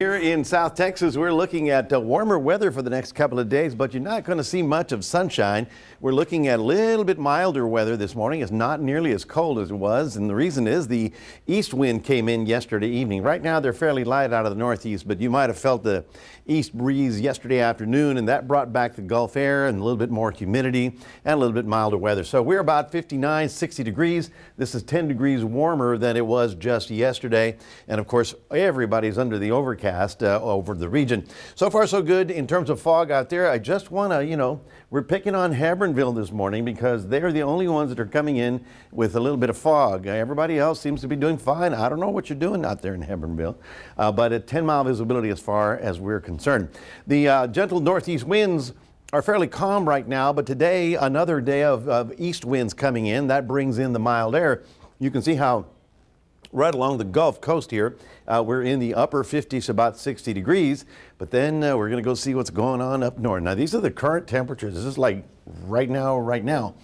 Here in South Texas, we're looking at warmer weather for the next couple of days, but you're not going to see much of sunshine. We're looking at a little bit milder weather this morning. It's not nearly as cold as it was, and the reason is the east wind came in yesterday evening. Right now, they're fairly light out of the northeast, but you might have felt the east breeze yesterday afternoon, and that brought back the Gulf air and a little bit more humidity and a little bit milder weather. So we're about 59, 60 degrees. This is 10 degrees warmer than it was just yesterday, and of course, everybody's under the overcast over the region. So far, so good in terms of fog out there. I just want to, we're picking on Hebbronville this morning because they're the only ones that are coming in with a little bit of fog. Everybody else seems to be doing fine. I don't know what you're doing out there in Hebbronville, but at 10-mile visibility as far as we're concerned. The gentle northeast winds are fairly calm right now, but today another day of east winds coming in. That brings in the mild air. You can see how right along the Gulf Coast here, we're in the upper 50s, about 60 degrees, but then we're going to go see what's going on up north. Now, these are the current temperatures. This is like right now.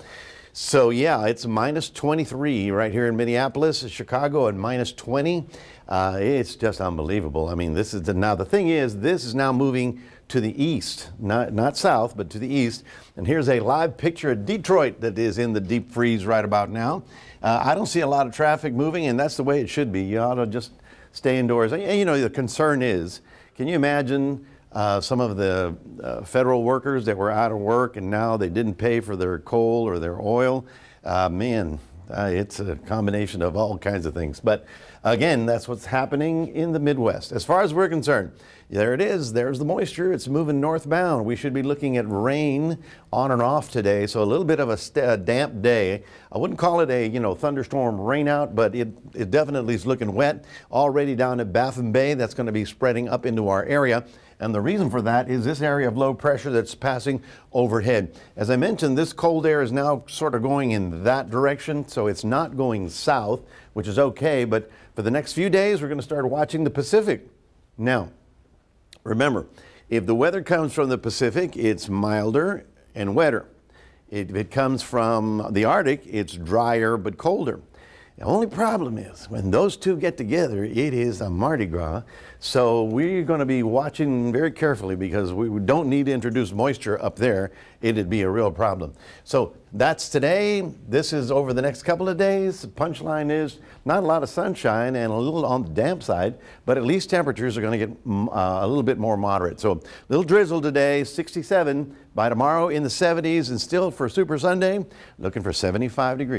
So, yeah, it's minus 23 right here in Minneapolis, Chicago, and minus 20. It's just unbelievable. I mean, this is now the thing is, this is now moving to the east, not south, but to the east. And here's a live picture of Detroit that is in the deep freeze right about now. I don't see a lot of traffic moving, and that's the way it should be. You ought to just stay indoors. And, the concern is, can you imagine some of the federal workers that were out of work and now they didn't pay for their coal or their oil? It's a combination of all kinds of things. But again, that's what's happening in the Midwest. As far as we're concerned, there it is. There's the moisture. It's moving northbound. We should be looking at rain on and off today, so a little bit of a damp day. I wouldn't call it a thunderstorm rain out, but it definitely is looking wet. Already down at Baffin Bay, that's going to be spreading up into our area. And the reason for that is this area of low pressure that's passing overhead. As I mentioned, this cold air is now sort of going in that direction, so it's not going south, which is okay. But for the next few days, we're going to start watching the Pacific. Now, remember, if the weather comes from the Pacific, it's milder and wetter. If it comes from the Arctic, it's drier but colder. The only problem is when those two get together, it is a Mardi Gras. So we're going to be watching very carefully because we don't need to introduce moisture up there. It'd be a real problem. So that's today. This is over the next couple of days. The punchline is not a lot of sunshine and a little on the damp side, but at least temperatures are going to get a little bit more moderate. So a little drizzle today, 67. By tomorrow in the 70s, and still for Super Sunday, looking for 75 degrees.